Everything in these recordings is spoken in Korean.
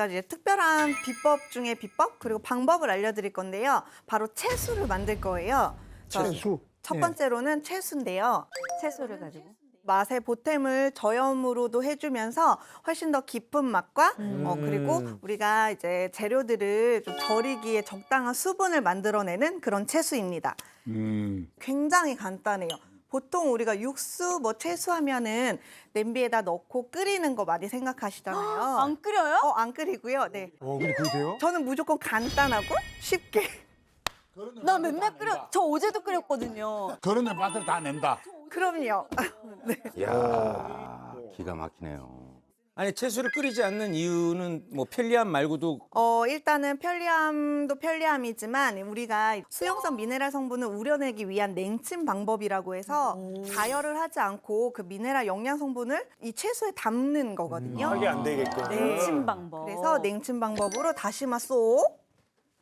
제가 이제 특별한 비법 중에 비법 그리고 방법을 알려드릴 건데요. 바로 채수를 만들 거예요. 채수. 첫 번째로는 채수인데요. 채소를 가지고. 맛의 보탬을 저염으로도 해주면서 훨씬 더 깊은 맛과 그리고 우리가 이제 재료들을 좀 절이기에 적당한 수분을 만들어내는 그런 채수입니다. 굉장히 간단해요. 보통 우리가 육수 뭐 채수하면은 냄비에다 넣고 끓이는 거 많이 생각하시잖아요. 안 끓여요? 안 끓이고요. 네. 근데 그거 돼요? 저는 무조건 간단하고 쉽게. 나 맨날 끓여. 저 어제도 끓였거든요. 그런데 맛을 다 낸다. 그럼요. 이야, 기가 막히네요. 아니 채소를 끓이지 않는 이유는 뭐 편리함 말고도 일단은 편리함도 편리함이지만 우리가 수용성 미네랄 성분을 우려내기 위한 냉침 방법이라고 해서 가열을 하지 않고 그 미네랄 영양 성분을 이 채소에 담는 거거든요. 하게 안 되게끔. 네. 냉침 방법. 그래서 냉침 방법으로 다시마 쏙,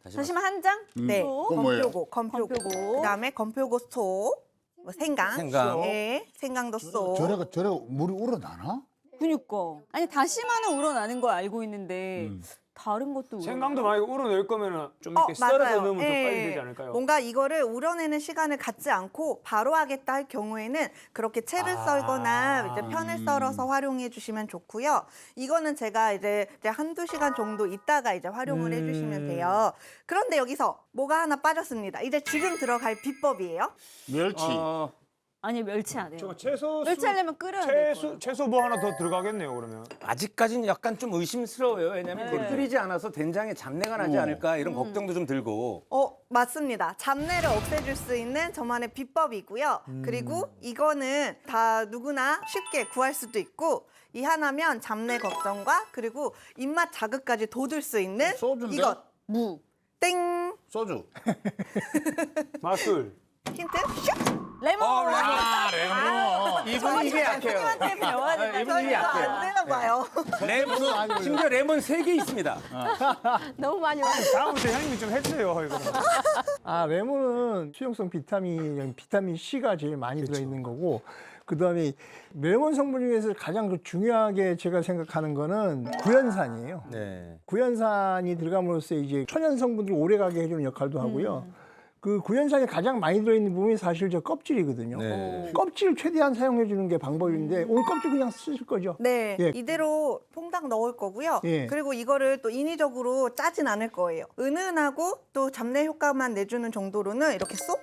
다시마 한 장? 네, 그건 뭐예요? 건표고, 그다음에 건표고 쏙, 뭐 생강, 생강. 네, 생강도 쏙. 저래 물이 우러나나? 그니까. 아니 다시마는 우러나는 걸 알고 있는데 다른 것도 생강도 만약에 우러낼 거면은 좀 이렇게 썰어서 맞아요. 넣으면 더 예. 빨리 되지 않을까요? 뭔가 이거를 우려내는 시간을 갖지 않고 바로 하겠다 할 경우에는 그렇게 채를 썰거나 이제 편을 썰어서 활용해 주시면 좋고요. 이거는 제가 이제 한두 시간 정도 있다가 이제 활용을 해 주시면 돼요. 그런데 여기서 뭐가 하나 빠졌습니다. 이제 지금 들어갈 비법이에요. 멸치. 아니 멸치 안 해요. 저거 채소 멸치하려면 끓여야 될 거예요. 채소 뭐 하나 더 들어가겠네요 그러면. 아직까지는 약간 좀 의심스러워요. 왜냐하면 네. 끓이지 않아서 된장에 잡내가 나지 않을까 이런 걱정도 좀 들고. 맞습니다. 잡내를 없애줄 수 있는 저만의 비법이고요. 그리고 이거는 다 누구나 쉽게 구할 수도 있고 이 하나면 잡내 걱정과 그리고 입맛 자극까지 돋을 수 있는 소주인데? 이것. 무. 땡! 소주. 마술. 힌트? 슉! 레몬. 레몬. 이분 이게 약해요. 선생님한테 배워야 된다. 이분 이게 안 약해요. 되나 봐요. 레몬 심지어 레몬 3개 있습니다. 너무 많이 와. 다음부터 형님이 좀 해주세요 이거. 레몬은 수용성 비타민 C가 제일 많이 들어있는 거고 그다음에 레몬 성분 중에서 가장 그 중요하게 제가 생각하는 거는 구연산이에요. 네. 구연산이 들어감으로써 이제 천연 성분들을 오래가게 해주는 역할도 하고요. 그 구연산이 가장 많이 들어있는 부분이 사실 저 껍질이거든요. 네. 껍질을 최대한 사용해 주는 게 방법인데 오늘 껍질 그냥 쓰실 거죠? 네, 예. 이대로 퐁당 넣을 거고요. 예. 그리고 이거를 또 인위적으로 짜진 않을 거예요. 은은하고 또 잡내 효과만 내주는 정도로는 이렇게 쏙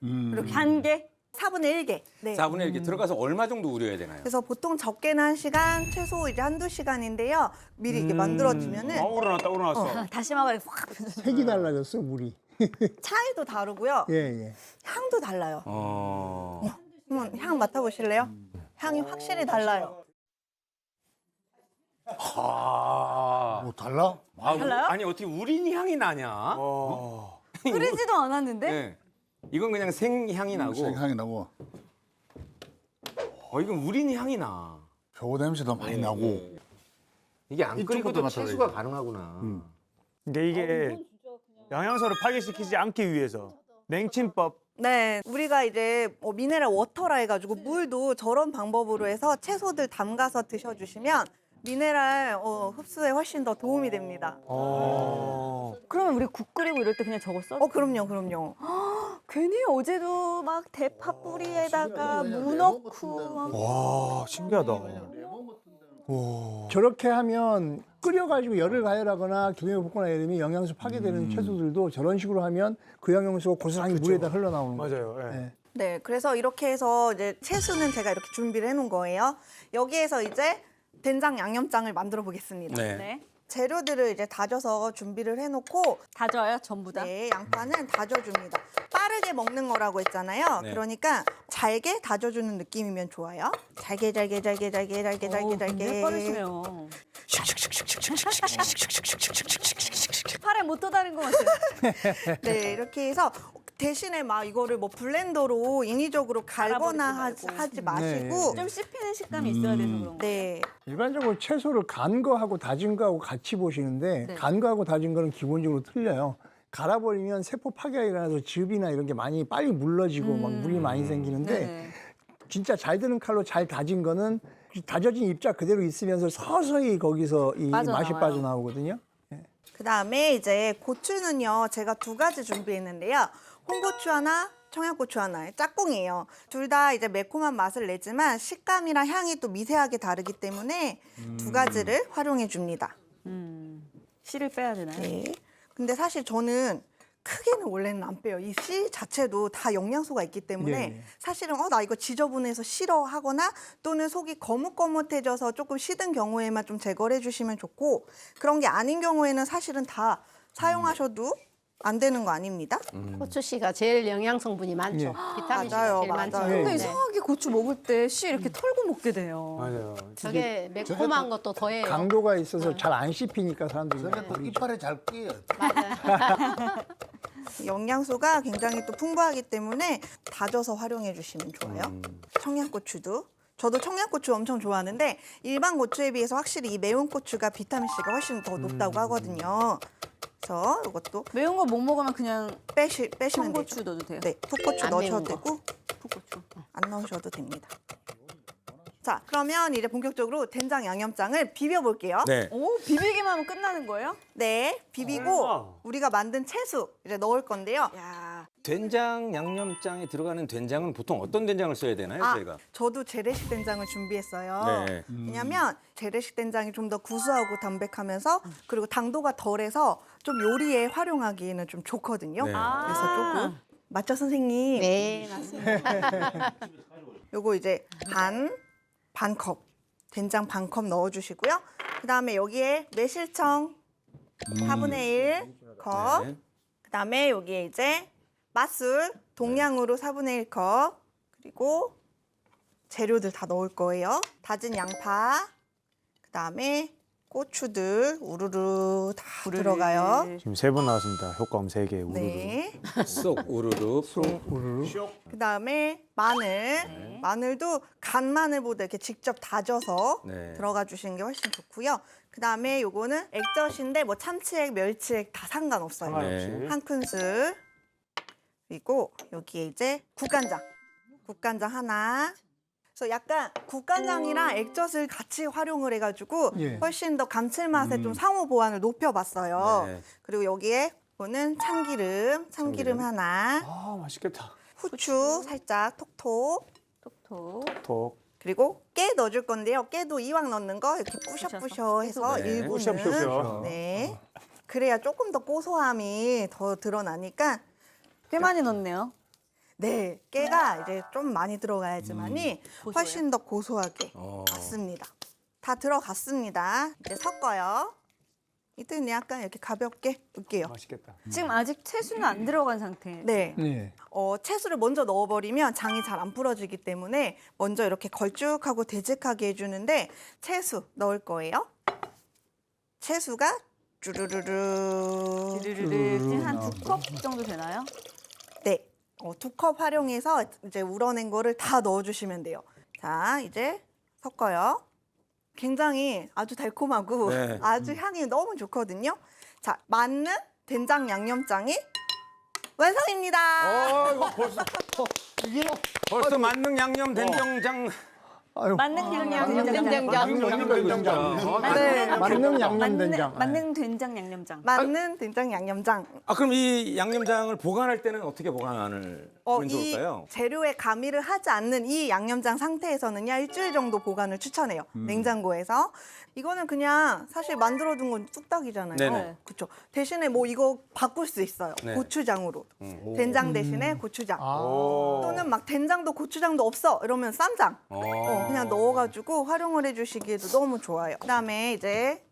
이렇게 한 개. 4분의 1개. 네. 4분의 1개 들어가서 얼마 정도 우려야 되나요? 그래서 보통 적게는 1시간, 최소 이제 한두 시간인데요. 미리 이게 만들어지면은 우러났어. 다시마가 이렇게 확. 색이 달라졌어 물이. 차이도 다르고요. 예. 향도 달라요. 한번 향 맡아보실래요? 향이 확실히 달라요. 뭐 달라? 달라요? 아니 어떻게 우린 향이 나냐? 끓이지도 않았는데? 네. 이건 그냥 생향이 나고. 향이 나고. 이건 우린 향이 나. 표 냄새도 많이 나고. 이게 안 이쪽부터 끓이고도 맡아야 채수가 돼. 가능하구나. 근데 이게 영양소를 파괴시키지 않기 위해서 냉침법. 네, 우리가 이제 미네랄 워터라 해가지고 물도 저런 방법으로 해서 채소들 담가서 드셔주시면 미네랄 흡수에 훨씬 더 도움이 됩니다. 그러면 우리 국 끓이고 이럴 때 그냥 저거 써? 그럼요. 괜히 어제도 막 대파 뿌리에다가 무 넣고 막. 와 신기하다. 저렇게 하면 끓여가지고 열을 가열하거나 기름에 볶거나 이러면 영양소 파괴되는 채소들도 저런 식으로 하면 그 영양소가 고스란히 물에다 흘러나오는 거예요. 맞아요. 예. 네. 네, 그래서 이렇게 해서 이제 채수는 제가 이렇게 준비를 해놓은 거예요. 여기에서 이제 된장 양념장을 만들어 보겠습니다. 네. 네. 재료들을 이제 다져서 준비를 해놓고 다져요 전부 다. 네, 양파는 다져줍니다. 빠르게 먹는 거라고 했잖아요. 네. 그러니까 잘게 다져주는 느낌이면 좋아요. 잘게. 굉장히 빠르시네요. 팔에 못 떠다닌 것 같아요. 네, 이렇게 해서 대신에 막 이거를 뭐 블렌더로 인위적으로 갈거나 갈아버리지 하지 마시고 좀 씹히는 식감이 있어야 돼서 그런 거. 네, 일반적으로 채소를 간 거하고 다진 거하고 같이 보시는데 네. 간 거하고 다진 거는 기본적으로 틀려요. 갈아버리면 세포 파괴가 일어나서 즙이나 이런 게 많이 빨리 물러지고 막 물이 많이 생기는데 네. 진짜 잘 드는 칼로 잘 다진 거는 다져진 입자 그대로 있으면서 서서히 거기서 이 맛이 빠져나와요. 빠져나오거든요. 그다음에 이제 고추는요. 제가 2가지 준비했는데요. 홍고추 하나, 청양고추 하나, 짝꿍이에요. 둘 다 이제 매콤한 맛을 내지만 식감이랑 향이 또 미세하게 다르기 때문에 2가지를 활용해 줍니다. 씨를 빼야 되나요? 네. 근데 사실 저는 크게는 원래는 안 빼요. 이 씨 자체도 다 영양소가 있기 때문에 예. 사실은 나 이거 지저분해서 싫어하거나 또는 속이 거뭇거뭇해져서 조금 시든 경우에만 좀 제거를 해주시면 좋고 그런 게 아닌 경우에는 사실은 다 사용하셔도 안 되는 거 아닙니다. 고추씨가 제일 영양 성분이 많죠. 예. 비타민C가 맞아요, 제일 많죠. 맞아요. 근데 네. 이상하게 고추 먹을 때 씨 이렇게 털고 먹게 돼요. 맞아요. 저게 매콤한 것도 더해요. 강도가 있어서 잘 안 씹히니까 사람들이. 저게 또 이빨에 잘 끼요. 영양소가 굉장히 또 풍부하기 때문에 다져서 활용해 주시면 좋아요. 청양고추도. 저도 청양고추 엄청 좋아하는데 일반 고추에 비해서 확실히 이 매운 고추가 비타민C가 훨씬 더 높다고 하거든요. 그래서 이것도 매운 거 못 먹으면 그냥 빼시면 되죠. 청고추 넣어도 돼요? 네, 풋고추 안 넣으셔도 매운 거. 되고 풋고추. 안 넣으셔도 됩니다. 자, 그러면 이제 본격적으로 된장 양념장을 비벼 볼게요. 네. 오, 비비기만 하면 끝나는 거예요? 네, 비비고 우리가 만든 채수 이제 넣을 건데요. 야, 된장 양념장에 들어가는 된장은 보통 어떤 된장을 써야 되나요, 저희가? 저도 재래식 된장을 준비했어요. 네. 왜냐면 재래식 된장이 좀 더 구수하고 담백하면서 그리고 당도가 덜해서 좀 요리에 활용하기에는 좀 좋거든요. 네. 그래서 조금 맞죠, 선생님? 네, 맞습니다. 요거 이제 반 컵, 된장 반 컵 넣어주시고요. 그 다음에 여기에 매실청 4분의 1컵. 네. 그 다음에 여기에 이제 맛술 동량으로 4분의 1컵. 그리고 재료들 다 넣을 거예요. 다진 양파. 그 다음에 고추들 우르르 다 들어가요. 지금 3번 나왔습니다. 효과음 3개. 우르르. 네. 쏙 우르르 퐁. 우르르. 그 다음에 마늘. 마늘도 간 마늘보다 이렇게 직접 다져서 네. 들어가 주시는 게 훨씬 좋고요. 그 다음에 요거는 액젓인데 뭐 참치액, 멸치액 다 상관없어요. 상관없이. 네. 한 큰술. 그리고 여기에 이제 국간장. 국간장 하나. 그래서 약간 국간장이랑 액젓을 같이 활용을 해가지고 예. 훨씬 더 감칠맛에 좀 상호 보완을 높여봤어요. 네. 그리고 여기에 이거는 참기름 하나. 아, 맛있겠다. 후추 살짝 톡톡. 톡톡. 톡. 그리고 깨 넣어줄 건데요. 깨도 이왕 넣는 거 이렇게 뿌셔뿌셔 해서 네. 일부는 뿌셔뿌셔. 네. 그래야 조금 더 고소함이 더 드러나니까 꽤 많이 넣네요. 네, 깨가 이제 좀 많이 들어가야지만이 훨씬 더 고소하게 맞습니다. 다 들어갔습니다. 이제 섞어요. 이때는 약간 이렇게 가볍게 넣을게요. 맛있겠다. 지금 아직 채수는 안 들어간 상태. 네. 네. 채수를 먼저 넣어버리면 장이 잘 안 풀어지기 때문에 먼저 이렇게 걸쭉하고 되직하게 해주는데 채수 넣을 거예요. 채수가 쭈르르르. 지금 한 2컵 정도 되나요? 네. 2컵 활용해서 이제 우러낸 거를 다 넣어주시면 돼요. 자, 이제 섞어요. 굉장히 아주 달콤하고 네. 아주 향이 너무 좋거든요. 자, 맞는 된장 양념장이 완성입니다. 이거 벌써 만능 양념 된장장. 아유, 만능 양념장. 된장장. 네. 만능 양념 된장. 만능 된장 양념장. 맞는 된장 양념장. 그럼 이 양념장을 보관할 때는 어떻게 보관을 하면 이 좋을까요? 재료에 가미를 하지 않는 이 양념장 상태에서는요, 일주일 정도 보관을 추천해요. 냉장고에서. 이거는 그냥 사실 만들어둔 건 뚝딱이잖아요. 네네. 그렇죠. 대신에 뭐 이거 바꿀 수 있어요. 네. 고추장으로. 된장 대신에 고추장. 또는 막 된장도 고추장도 없어 이러면 쌈장. 그냥 넣어가지고 활용을 해주시기에도 너무 좋아요. 그다음에 이제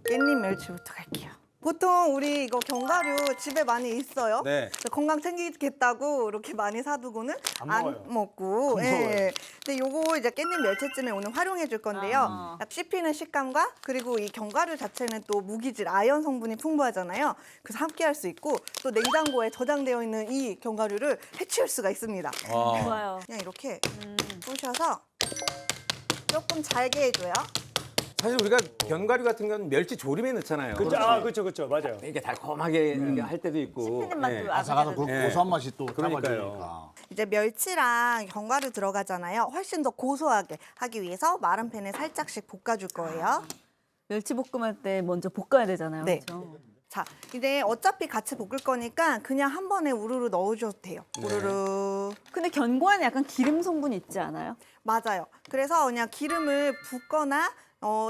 깻잎 멸치부터 갈게요. 보통 우리 이거 견과류 집에 많이 있어요. 네. 그래서 건강 챙기겠다고 이렇게 많이 사두고는 안 안 먹어요. 먹고. 안 예. 먹어요. 근데 요거 이제 깻잎 멸치찜에 오늘 활용해 줄 건데요. 약 씹히는 식감과 그리고 이 견과류 자체는 또 무기질 아연 성분이 풍부하잖아요. 그래서 함께 할 수 있고 또 냉장고에 저장되어 있는 이 견과류를 해치울 수가 있습니다. 좋아요. 그냥 이렇게 부셔서 조금 잘게 해줘요. 사실 우리가 견과류 같은 건 멸치 조림에 넣잖아요. 그렇죠. 아, 그렇죠. 맞아요. 이게 달콤하게 이렇게 할 때도 있고. 씹히는 맛도 예. 아삭아삭 그 네. 고소한 맛이 또 그러니까요. 잡아주니까. 이제 멸치랑 견과류 들어가잖아요. 훨씬 더 고소하게 하기 위해서 마른 팬에 살짝씩 볶아줄 거예요. 멸치볶음할 때 먼저 볶아야 되잖아요. 네. 그렇죠? 자, 이제 어차피 같이 볶을 거니까 그냥 한 번에 우르르 넣어줘도 돼요. 우르르. 근데 견과는 약간 기름 성분이 있지 않아요? 맞아요. 그래서 그냥 기름을 붓거나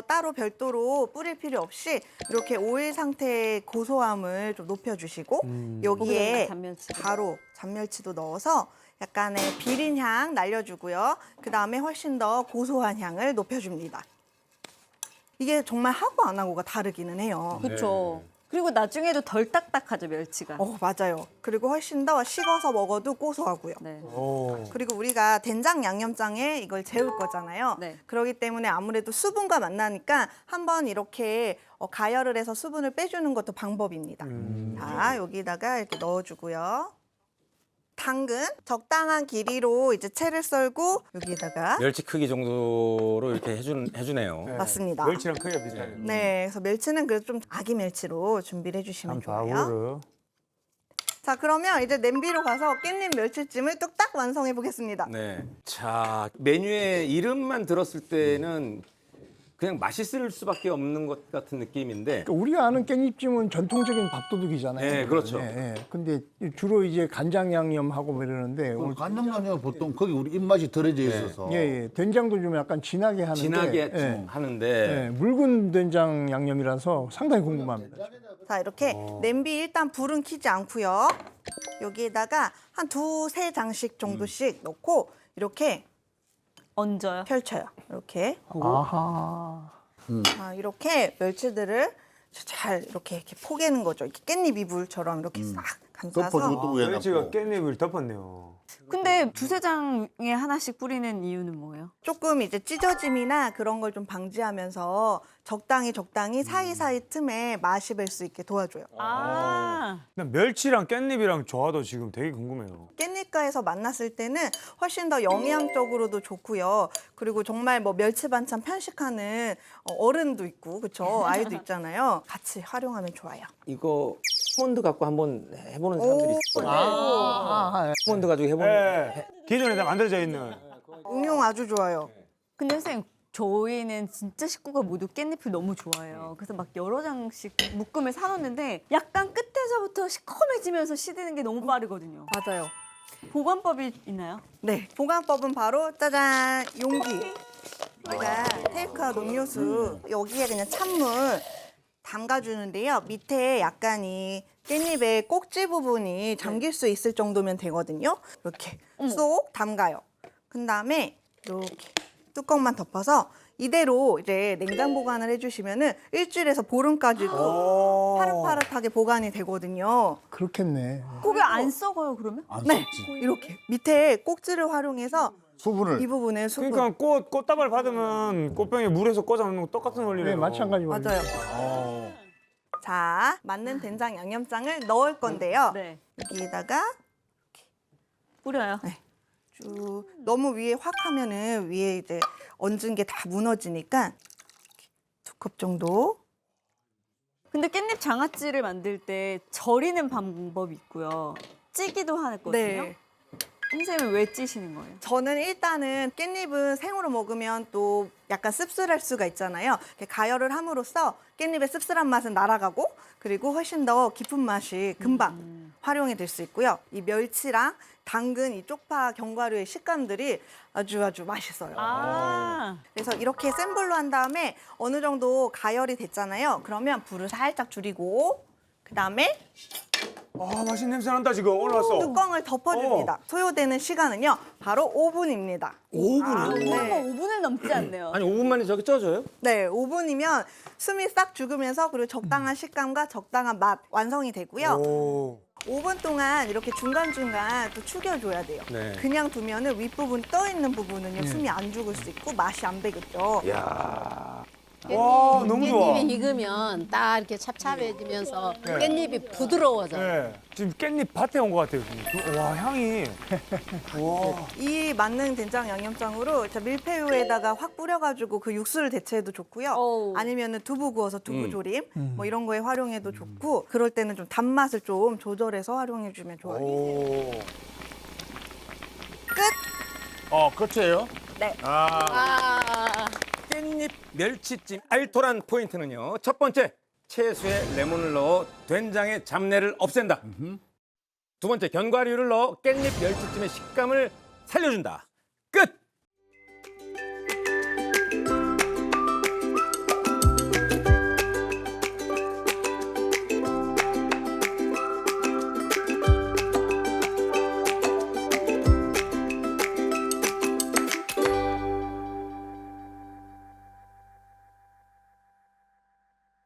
따로 별도로 뿌릴 필요 없이 이렇게 오일 상태의 고소함을 좀 높여주시고 여기에 거기다가 잔멸치. 바로 잔멸치도 넣어서 약간의 비린 향 날려주고요. 그 다음에 훨씬 더 고소한 향을 높여줍니다. 이게 정말 하고 안 하고가 다르기는 해요. 그렇죠. 그리고 나중에도 덜 딱딱하죠, 멸치가. 맞아요. 그리고 훨씬 더 식어서 먹어도 고소하고요. 네. 오. 그리고 우리가 된장 양념장에 이걸 재울 거잖아요. 네. 그렇기 때문에 아무래도 수분과 만나니까 한번 이렇게 가열을 해서 수분을 빼주는 것도 방법입니다. 자, 여기다가 이렇게 넣어주고요. 당근 적당한 길이로 이제 채를 썰고 여기다가 멸치 크기 정도로 이렇게 해주네요. 네. 맞습니다. 멸치랑 크기가 비슷해요. 네, 그래서 멸치는 그래도 좀 아기 멸치로 준비를 해주시면 좋아요. 좌우를. 자, 그러면 이제 냄비로 가서 깻잎 멸치찜을 뚝딱 완성해 보겠습니다. 네. 자, 메뉴의 이름만 들었을 때는 그냥 맛있을 수밖에 없는 것 같은 느낌인데. 그러니까 우리가 아는 깻잎찜은 전통적인 밥도둑이잖아요. 네, 그렇죠. 근데 주로 이제 간장 양념하고 뭐 이러는데 오늘 간장라면 보통 거기 우리 입맛이 덜해져 있어서. 된장도 좀 약간 진하게 하는데 진하게 예, 하는데. 예, 묽은 된장 양념이라서 상당히 궁금합니다. 자, 이렇게 냄비 일단 불은 켜지 않고요. 여기에다가 한 2~3장씩 정도씩 넣고 이렇게 얹어요. 펼쳐요. 이렇게. 아하. 자, 이렇게 멸치들을 잘 이렇게 포개는 거죠. 이렇게 깻잎 이불처럼 이렇게 싹 감싸서. 덮어주고 또 위에 멸치가 놨고. 깻잎을 덮었네요. 근데 두세 장에 하나씩 뿌리는 이유는 뭐예요? 조금 이제 찢어짐이나 그런 걸 좀 방지하면서 적당히 사이사이 틈에 맛이 뵐 수 있게 도와줘요. 아, 난 멸치랑 깻잎이랑 조화도 지금 되게 궁금해요. 깻잎가에서 만났을 때는 훨씬 더 영양적으로도 좋고요. 그리고 정말 뭐 멸치 반찬 편식하는 어른도 있고, 그렇죠? 아이도 있잖아요. 같이 활용하면 좋아요. 이거 스몬드 갖고 한번 해보는 사람들이 있을 거예요. 예. 스몬드 가지고 해보는. 네. 기존에 다 만들어져 있는. 응용 아주 좋아요. 근데 선생님 저희는 진짜 식구가 모두 깻잎을 너무 좋아해요. 그래서 막 여러 장씩 묶음을 사놓는데 약간 끝에서부터 시커매지면서 시드는 게 너무 빠르거든요. 맞아요. 보관법이 있나요? 네, 보관법은 바로 짜잔 용기. 우리가 테이크아웃 음료수 여기에 그냥 찬물 담가주는데요. 밑에 약간 이 깻잎의 꼭지 부분이 잠길 수 있을 정도면 되거든요. 이렇게 쏙 담가요. 그 다음에 이렇게 뚜껑만 덮어서 이대로 이제 냉장 보관을 해주시면은 일주일에서 보름까지도 파릇파릇하게 보관이 되거든요. 그렇겠네. 그게 안 썩어요 그러면? 안 네, 썩지. 이렇게 밑에 꼭지를 활용해서 수분을. 이 부분에 수분. 그러니까 꽃다발 받으면 꽃병에 물에서 꽂아 놓는 거 똑같은 원리네요. 네, 마찬가지 원리. 맞아요. 어. 자, 맞는 된장 양념장을 넣을 건데요. 네. 여기에다가 뿌려요. 네. 쭉 너무 위에 확 하면은 위에 이제 얹은 게 다 무너지니까 2컵 정도. 근데 깻잎 장아찌를 만들 때 절이는 방법이 있고요. 찌기도 하거든요. 네. 선생님은 왜 찌시는 거예요? 저는 일단은 깻잎은 생으로 먹으면 또 약간 씁쓸할 수가 있잖아요. 이렇게 가열을 함으로써 깻잎의 씁쓸한 맛은 날아가고 그리고 훨씬 더 깊은 맛이 금방 활용이 될 수 있고요. 이 멸치랑 당근, 이 쪽파, 견과류의 식감들이 아주 맛있어요. 아, 그래서 이렇게 센 불로 한 다음에 어느 정도 가열이 됐잖아요. 그러면 불을 살짝 줄이고 그다음에 아, 맛있는 냄새 난다 지금. 올라왔어. 뚜껑을 덮어줍니다. 소요되는 시간은요, 바로 5분입니다. 5분이요? 네. 5분을 넘지 않네요. 아니 5분 만에 저기 쪄져요? 네, 5분이면 숨이 싹 죽으면서 그리고 적당한 식감과 적당한 맛 완성이 되고요. 오. 5분 동안 이렇게 중간중간 또 축여줘야 돼요. 네. 그냥 두면은 윗부분 떠 있는 부분은요, 숨이 안 죽을 수 있고 맛이 안 배겠죠. 야. 와, 너무 좋아. 깻잎이 익으면 딱 이렇게 찹찹해지면서 네. 깻잎이 부드러워져요. 네. 지금 깻잎 밭에 온 것 같아요. 지금. 와, 향이. 와. 이 만능 된장 양념장으로 자, 밀푀유에다가 확 뿌려가지고 그 육수를 대체해도 좋고요. 어우. 아니면은 두부 구워서 두부 조림 뭐 이런 거에 활용해도 좋고 그럴 때는 좀 단맛을 좀 조절해서 활용해주면 좋아요. 오. 어, 끝이에요? 네. 아, 깻잎 멸치찜 알토란 포인트는요. 첫 번째, 채소에 레몬을 넣어 된장의 잡내를 없앤다. 두 번째, 견과류를 넣어 깻잎 멸치찜의 식감을 살려준다.